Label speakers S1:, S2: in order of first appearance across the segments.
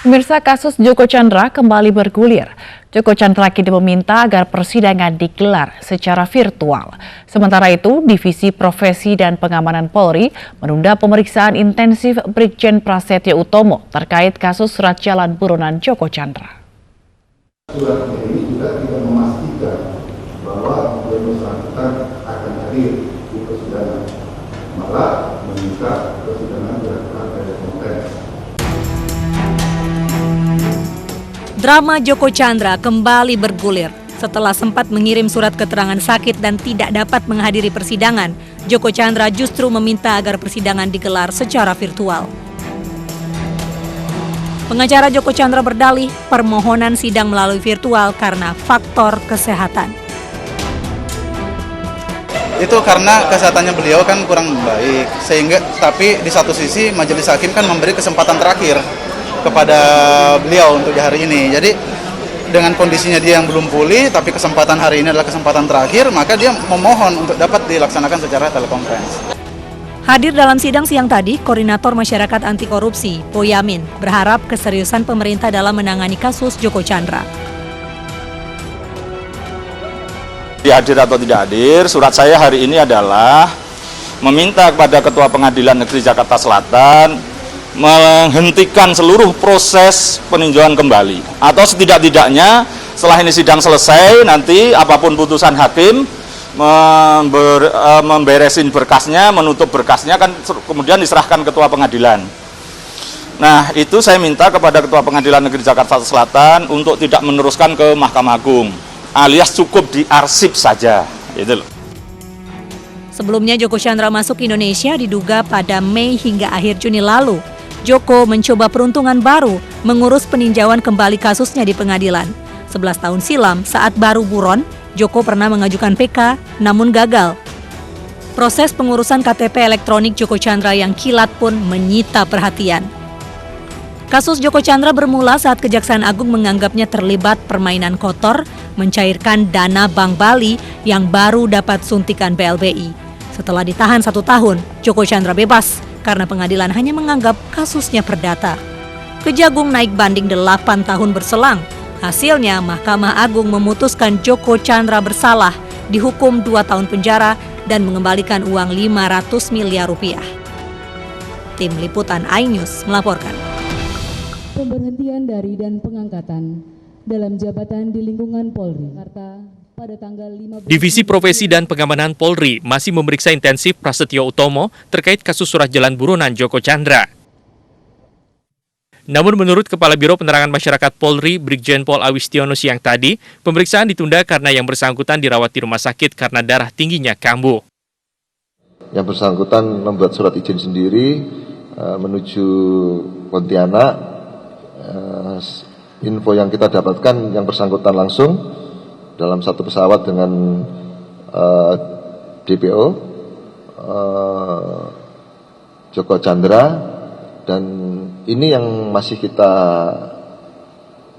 S1: Pemirsa, kasus Joko Chandra kembali bergulir. Joko Chandra kini meminta agar persidangan digelar secara virtual. Sementara itu, Divisi Profesi dan Pengamanan Polri menunda pemeriksaan intensif Brigjen Prasetyo Utomo terkait kasus surat jalan buronan Joko Chandra.
S2: Surat ini juga tidak memastikan bahwa yang bersangkutan akan hadir di persidangan, malah meminta persidangan dilakukan telekonferensi.
S3: Drama Joko Chandra kembali bergulir. Setelah sempat mengirim surat keterangan sakit dan tidak dapat menghadiri persidangan, Joko Chandra justru meminta agar persidangan digelar secara virtual. Pengacara Joko Chandra berdalih permohonan sidang melalui virtual karena faktor kesehatan.
S4: Itu karena kesehatannya beliau kan kurang baik, tapi di satu sisi majelis hakim kan memberi kesempatan terakhir kepada beliau untuk hari ini. Jadi dengan kondisinya dia yang belum pulih, tapi kesempatan hari ini adalah kesempatan terakhir, maka dia memohon untuk dapat dilaksanakan secara telekonferensi.
S3: Hadir dalam sidang siang tadi, Koordinator Masyarakat Anti Korupsi, Boyamin, berharap keseriusan pemerintah dalam menangani kasus Joko Chandra.
S5: Hadir atau tidak hadir, surat saya hari ini adalah meminta kepada Ketua Pengadilan Negeri Jakarta Selatan menghentikan seluruh proses peninjauan kembali, atau setidak-tidaknya setelah ini sidang selesai nanti apapun putusan hakim memberesin berkasnya, menutup berkasnya kan kemudian diserahkan Ketua Pengadilan. Nah, itu saya minta kepada Ketua Pengadilan Negeri Jakarta Selatan untuk tidak meneruskan ke Mahkamah Agung, alias cukup diarsip saja, gitu loh.
S3: Sebelumnya Joko Chandra masuk Indonesia diduga pada Mei hingga akhir Juni lalu. Joko mencoba peruntungan baru mengurus peninjauan kembali kasusnya di pengadilan. 11 tahun silam saat baru buron, Joko pernah mengajukan PK namun gagal. Proses pengurusan KTP elektronik Joko Chandra yang kilat pun menyita perhatian. Kasus Joko Chandra bermula saat Kejaksaan Agung menganggapnya terlibat permainan kotor, mencairkan dana Bank Bali yang baru dapat suntikan BLBI. Setelah ditahan 1 tahun, Joko Chandra bebas karena pengadilan hanya menganggap kasusnya perdata. Kejagung naik banding 8 tahun berselang. Hasilnya, Mahkamah Agung memutuskan Joko Chandra bersalah, dihukum 2 tahun penjara dan mengembalikan uang 500 miliar rupiah. Tim Liputan iNews melaporkan.
S6: Pemberhentian dari dan pengangkatan dalam jabatan di lingkungan Polri. Pada tanggal 15
S7: Divisi Profesi dan Pengamanan Polri masih memeriksa intensif Prasetyo Utomo terkait kasus surat jalan buronan Joko Chandra. Namun menurut Kepala Biro Penerangan Masyarakat Polri, Brigjen Pol Awistiono siang tadi, pemeriksaan ditunda karena yang bersangkutan dirawat di rumah sakit karena darah tingginya kambuh.
S2: Yang bersangkutan membuat surat izin sendiri menuju Pontianak. Info yang kita dapatkan yang bersangkutan langsung dalam satu pesawat dengan DPO Joko Chandra, dan ini yang masih kita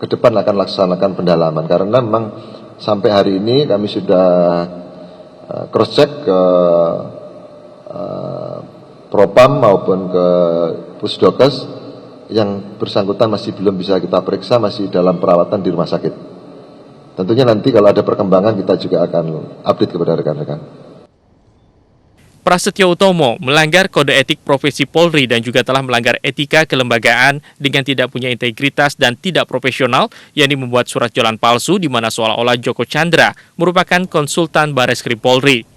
S2: ke depan akan laksanakan pendalaman karena memang sampai hari ini kami sudah cross check ke Propam maupun ke Pusdokes, yang bersangkutan masih belum bisa kita periksa, masih dalam perawatan di rumah sakit. Tentunya nanti kalau ada perkembangan kita juga akan update kepada rekan-rekan.
S7: Prasetyo Utomo melanggar kode etik profesi Polri dan juga telah melanggar etika kelembagaan dengan tidak punya integritas dan tidak profesional, yakni membuat surat jalan palsu di mana seolah-olah Joko Chandra merupakan konsultan Bareskrim Polri.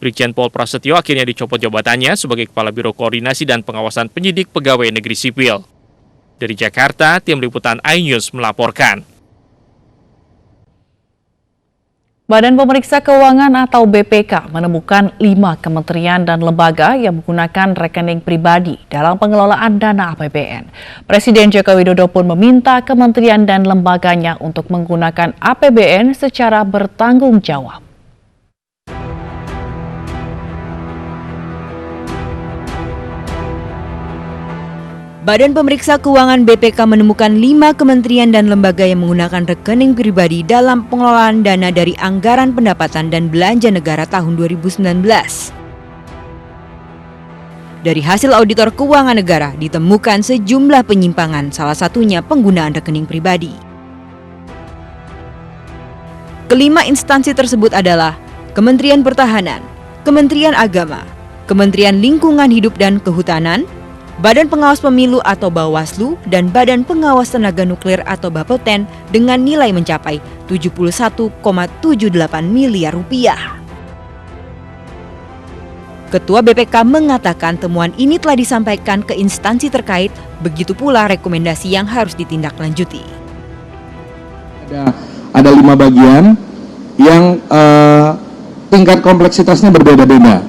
S7: Brigjen Pol Prasetyo akhirnya dicopot jabatannya sebagai Kepala Biro Koordinasi dan Pengawasan Penyidik Pegawai Negeri Sipil. Dari Jakarta, Tim Liputan iNews melaporkan.
S1: Badan Pemeriksa Keuangan atau BPK menemukan 5 kementerian dan lembaga yang menggunakan rekening pribadi dalam pengelolaan dana APBN. Presiden Joko Widodo pun meminta kementerian dan lembaganya untuk menggunakan APBN secara bertanggung jawab.
S8: Badan Pemeriksa Keuangan BPK menemukan 5 kementerian dan lembaga yang menggunakan rekening pribadi dalam pengelolaan dana dari anggaran pendapatan dan belanja negara tahun 2019. Dari hasil auditor keuangan negara ditemukan sejumlah penyimpangan, salah satunya penggunaan rekening pribadi. Kelima instansi tersebut adalah Kementerian Pertahanan, Kementerian Agama, Kementerian Lingkungan Hidup dan Kehutanan, Badan Pengawas Pemilu atau Bawaslu, dan Badan Pengawas Tenaga Nuklir atau Bapeten dengan nilai mencapai 71,78 miliar rupiah. Ketua BPK mengatakan temuan ini telah disampaikan ke instansi terkait, begitu pula rekomendasi yang harus ditindaklanjuti.
S9: Ada 5 bagian yang tingkat kompleksitasnya berbeda-beda.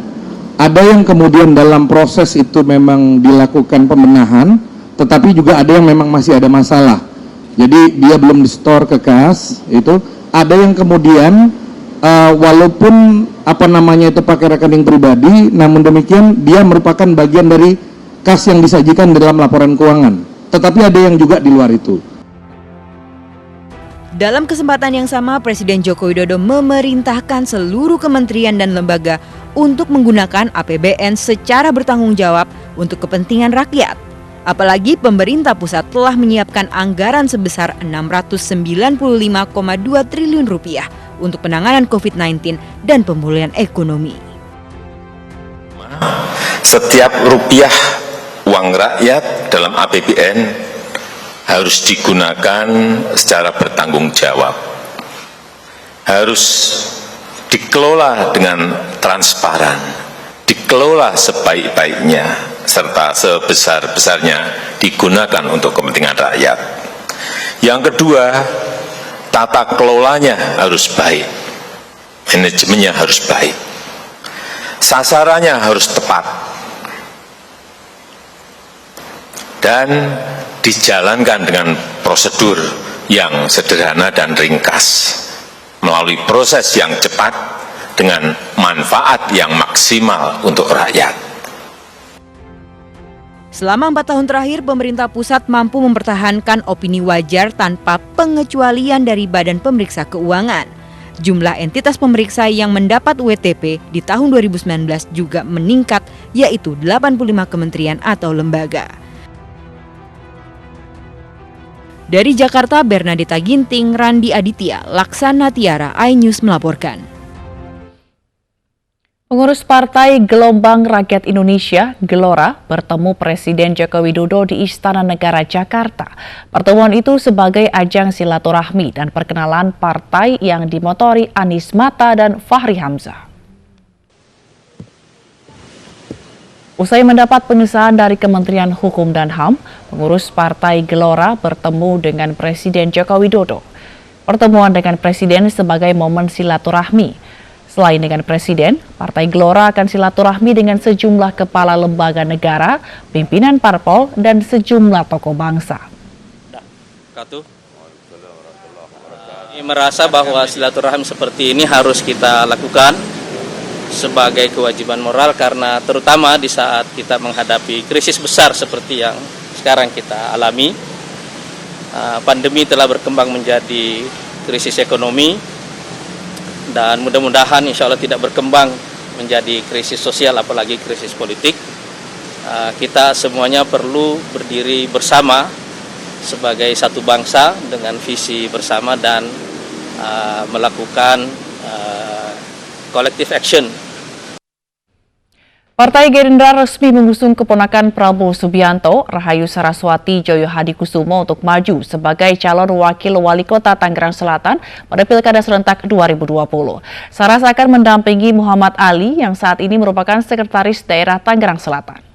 S9: Ada yang kemudian dalam proses itu memang dilakukan pembenahan, tetapi juga ada yang memang masih ada masalah. Jadi dia belum di-store ke kas, itu. Ada yang kemudian walaupun itu pakai rekening pribadi, namun demikian dia merupakan bagian dari kas yang disajikan dalam laporan keuangan. Tetapi ada yang juga di luar itu.
S8: Dalam kesempatan yang sama, Presiden Joko Widodo memerintahkan seluruh kementerian dan lembaga untuk menggunakan APBN secara bertanggung jawab untuk kepentingan rakyat. Apalagi pemerintah pusat telah menyiapkan anggaran sebesar 695,2 triliun rupiah untuk penanganan COVID-19 dan pemulihan ekonomi.
S10: Setiap rupiah uang rakyat dalam APBN harus digunakan secara bertanggung jawab. Harus dikelola dengan transparan, dikelola sebaik-baiknya, serta sebesar-besarnya digunakan untuk kepentingan rakyat. Yang kedua, tata kelolanya harus baik, manajemennya harus baik, sasarannya harus tepat, dan dijalankan dengan prosedur yang sederhana dan ringkas, melalui proses yang cepat dengan manfaat yang maksimal untuk rakyat.
S8: Selama 4 tahun terakhir, pemerintah pusat mampu mempertahankan opini wajar tanpa pengecualian dari Badan Pemeriksa Keuangan. Jumlah entitas pemeriksa yang mendapat WTP di tahun 2019 juga meningkat, yaitu 85 kementerian atau lembaga. Dari Jakarta, Bernadita Ginting, Randi Aditya, Laksana Tiara, iNews melaporkan.
S1: Pengurus Partai Gelombang Rakyat Indonesia, Gelora, bertemu Presiden Joko Widodo di Istana Negara Jakarta. Pertemuan itu sebagai ajang silaturahmi dan perkenalan partai yang dimotori Anies Mata dan Fahri Hamzah. Usai mendapat pengesahan dari Kementerian Hukum dan HAM, pengurus Partai Gelora bertemu dengan Presiden Joko Widodo. Pertemuan dengan Presiden sebagai momen silaturahmi. Selain dengan Presiden, Partai Gelora akan silaturahmi dengan sejumlah kepala lembaga negara, pimpinan parpol, dan sejumlah tokoh bangsa.
S11: Merasa bahwa silaturahmi seperti ini harus kita lakukan sebagai kewajiban moral, karena terutama di saat kita menghadapi krisis besar seperti yang sekarang kita alami. Pandemi telah berkembang menjadi krisis ekonomi, dan mudah-mudahan insya Allah tidak berkembang menjadi krisis sosial, apalagi krisis politik. Kita semuanya perlu berdiri bersama sebagai satu bangsa dengan visi bersama dan melakukan collective action.
S1: Partai Gerindra resmi mengusung keponakan Prabowo Subianto, Rahayu Saraswati Joyo Hadikusumo untuk maju sebagai calon wakil wali kota Tangerang Selatan pada Pilkada Serentak 2020. Saras akan mendampingi Muhammad Ali yang saat ini merupakan Sekretaris Daerah Tangerang Selatan.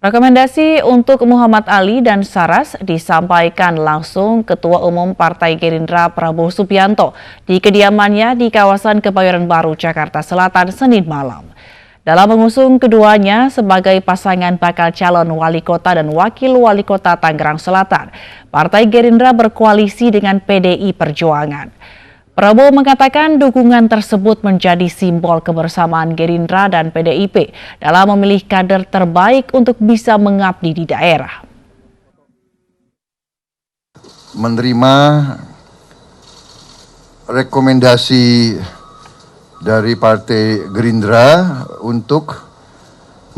S1: Rekomendasi untuk Muhammad Ali dan Saras disampaikan langsung Ketua Umum Partai Gerindra Prabowo Subianto di kediamannya di kawasan Kebayoran Baru, Jakarta Selatan, Senin malam. Dalam mengusung keduanya sebagai pasangan bakal calon wali kota dan wakil wali kota Tangerang Selatan, Partai Gerindra berkoalisi dengan PDI Perjuangan. Prabowo mengatakan dukungan tersebut menjadi simbol kebersamaan Gerindra dan PDIP dalam memilih kader terbaik untuk bisa mengabdi di daerah.
S12: Menerima rekomendasi
S2: dari Partai Gerindra untuk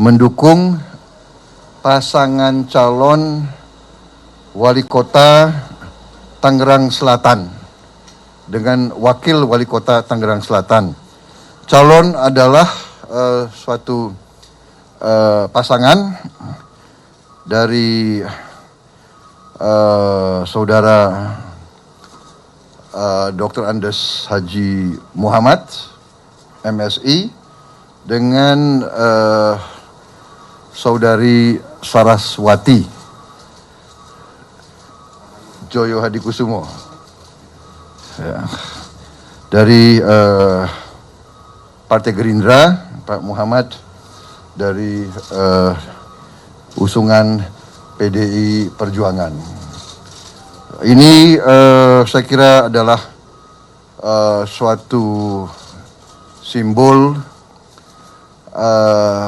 S2: mendukung pasangan calon wali kota Tangerang Selatan dengan wakil wali kota Tangerang Selatan. Calon adalah suatu pasangan dari saudara Dr. Andes Haji Muhammad, MSI, dengan saudari Saraswati Joyo Hadikusumo, ya, dari Partai Gerindra, Pak Muhammad dari usungan PDI Perjuangan. Ini saya kira adalah suatu simbol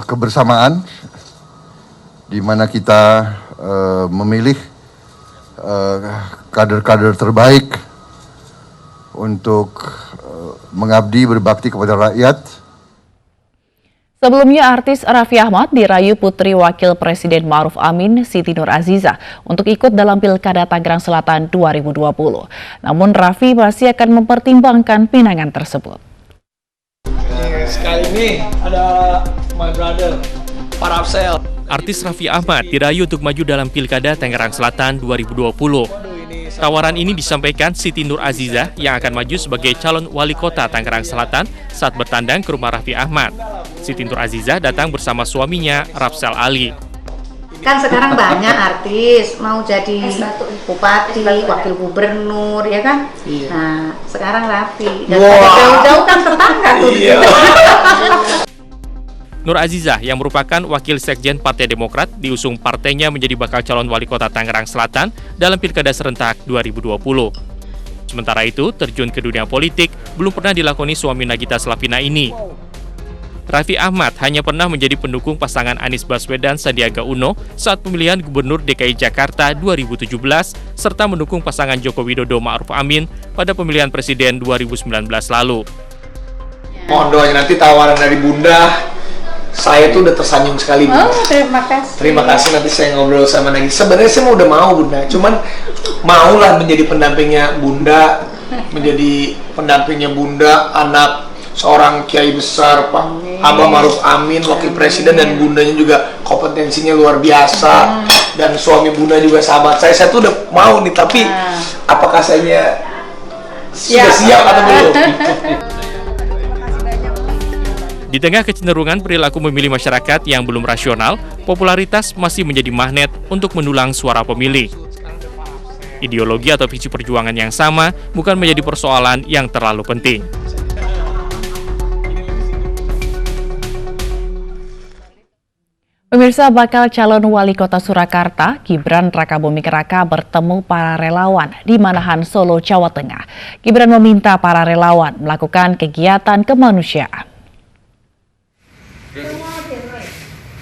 S2: kebersamaan di mana kita memilih kader-kader terbaik untuk mengabdi berbakti kepada rakyat.
S1: Sebelumnya, artis Raffi Ahmad dirayu putri Wakil Presiden Ma'ruf Amin, Siti Nur Azizah, untuk ikut dalam Pilkada Tangerang Selatan 2020. Namun, Raffi masih akan mempertimbangkan pinangan tersebut.
S12: Sekali ini ada my brother, Pak Rapsel.
S7: Artis Raffi Ahmad dirayu untuk maju dalam Pilkada Tangerang Selatan 2020. Tawaran ini disampaikan Siti Nur Azizah yang akan maju sebagai calon wali kota Tangerang Selatan saat bertandang ke rumah Raffi Ahmad. Siti Nur Azizah datang bersama suaminya, Rapsel Ali.
S13: Kan sekarang banyak artis mau jadi bupati, wakil gubernur, ya kan? Iya. Nah, sekarang Raffi. Dan jauh-jauh kan tetangga tuh. Iya.
S7: Nur Azizah yang merupakan wakil sekjen Partai Demokrat diusung partainya menjadi bakal calon wali kota Tangerang Selatan dalam Pilkada serentak 2020. Sementara itu, terjun ke dunia politik belum pernah dilakoni suami Nagita Slavina ini. Raffi Ahmad hanya pernah menjadi pendukung pasangan Anies Baswedan Sandiaga Uno saat pemilihan Gubernur DKI Jakarta 2017 serta mendukung pasangan Joko Widodo Ma'ruf Amin pada pemilihan Presiden 2019 lalu.
S12: Mohon doanya nanti tawaran dari Bunda. Saya tuh udah tersanjung sekali, Bunda.
S13: Oh, terima kasih.
S12: Terima kasih, nanti saya ngobrol sama Nagita. Sebenarnya saya udah mau, Bunda. Cuman maulah menjadi pendampingnya Bunda, anak seorang kiai besar, Pak Abah Ma'ruf Amin, wakil presiden, dan bundanya juga kompetensinya luar biasa, dan suami bunda juga sahabat saya. Saya tuh udah mau nih, tapi apakah saya sudah siap atau belum?
S7: Di tengah kecenderungan perilaku memilih masyarakat yang belum rasional, popularitas masih menjadi magnet untuk mendulang suara pemilih. Ideologi atau visi perjuangan yang sama bukan menjadi persoalan yang terlalu penting.
S1: Pemirsa, bakal calon wali kota Surakarta, Gibran Rakabuming Raka bertemu para relawan di Manahan, Solo, Jawa Tengah. Gibran meminta para relawan melakukan kegiatan kemanusiaan.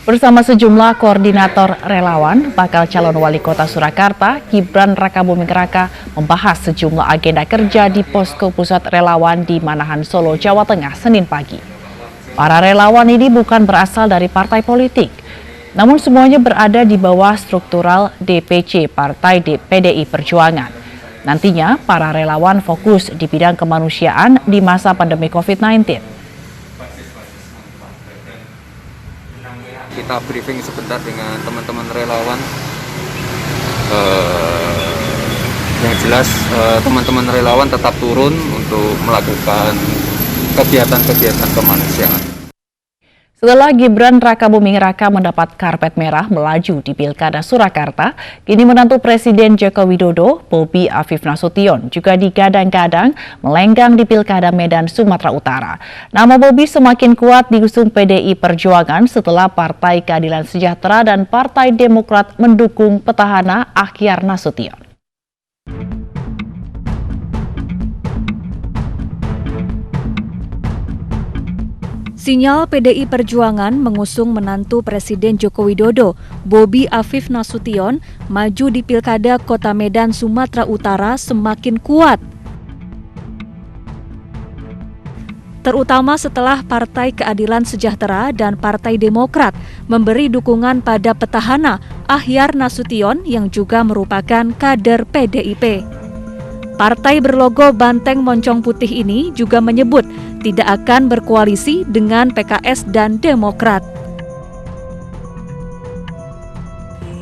S1: Bersama sejumlah koordinator relawan, bakal calon wali kota Surakarta, Gibran Rakabuming Raka membahas sejumlah agenda kerja di posko pusat relawan di Manahan, Solo, Jawa Tengah, Senin pagi. Para relawan ini bukan berasal dari partai politik, namun semuanya berada di bawah struktural DPC Partai PDI Perjuangan. Nantinya, para relawan fokus di bidang kemanusiaan di masa pandemi COVID-19.
S14: Kita briefing sebentar dengan teman-teman relawan. Yang jelas teman-teman relawan tetap turun untuk melakukan kegiatan-kegiatan kemanusiaan.
S1: Setelah Gibran Rakabuming Raka mendapat karpet merah melaju di Pilkada Surakarta, kini menantu Presiden Joko Widodo, Bobi Afif Nasution, juga digadang-gadang melenggang di Pilkada Medan, Sumatera Utara. Nama Bobi semakin kuat diusung PDI Perjuangan setelah Partai Keadilan Sejahtera dan Partai Demokrat mendukung petahana Akhyar Nasution.
S3: Sinyal PDI Perjuangan mengusung menantu Presiden Joko Widodo, Bobi Afif Nasution, maju di Pilkada Kota Medan, Sumatera Utara semakin kuat. terutama setelah Partai Keadilan Sejahtera dan Partai Demokrat memberi dukungan pada petahana Ahyar Nasution yang juga merupakan kader PDIP. Partai berlogo banteng moncong putih ini juga menyebut tidak akan berkoalisi dengan PKS dan Demokrat.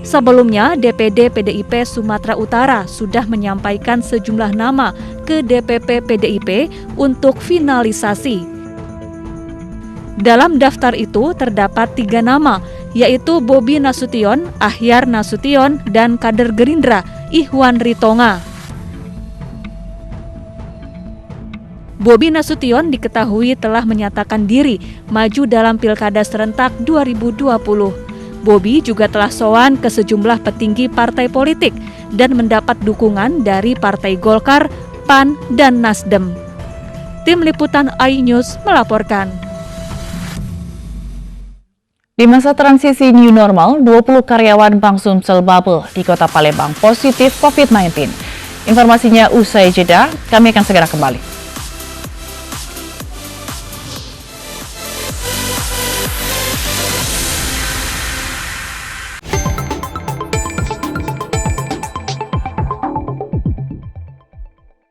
S3: Sebelumnya, DPD PDIP Sumatera Utara sudah menyampaikan sejumlah nama ke DPP PDIP untuk finalisasi. Dalam daftar itu terdapat 3 nama, yaitu Bobi Nasution, Ahyar Nasution, dan kader Gerindra Ihwan Ritonga. Bobi Nasution diketahui telah menyatakan diri maju dalam Pilkada serentak 2020. Bobi juga telah sowan ke sejumlah petinggi partai politik dan mendapat dukungan dari Partai Golkar, PAN, dan Nasdem. Tim Liputan iNews melaporkan.
S1: Di masa transisi new normal, 20 karyawan Bank Sumsel Bubble di Kota Palembang positif COVID-19. Informasinya usai jeda, kami akan segera kembali.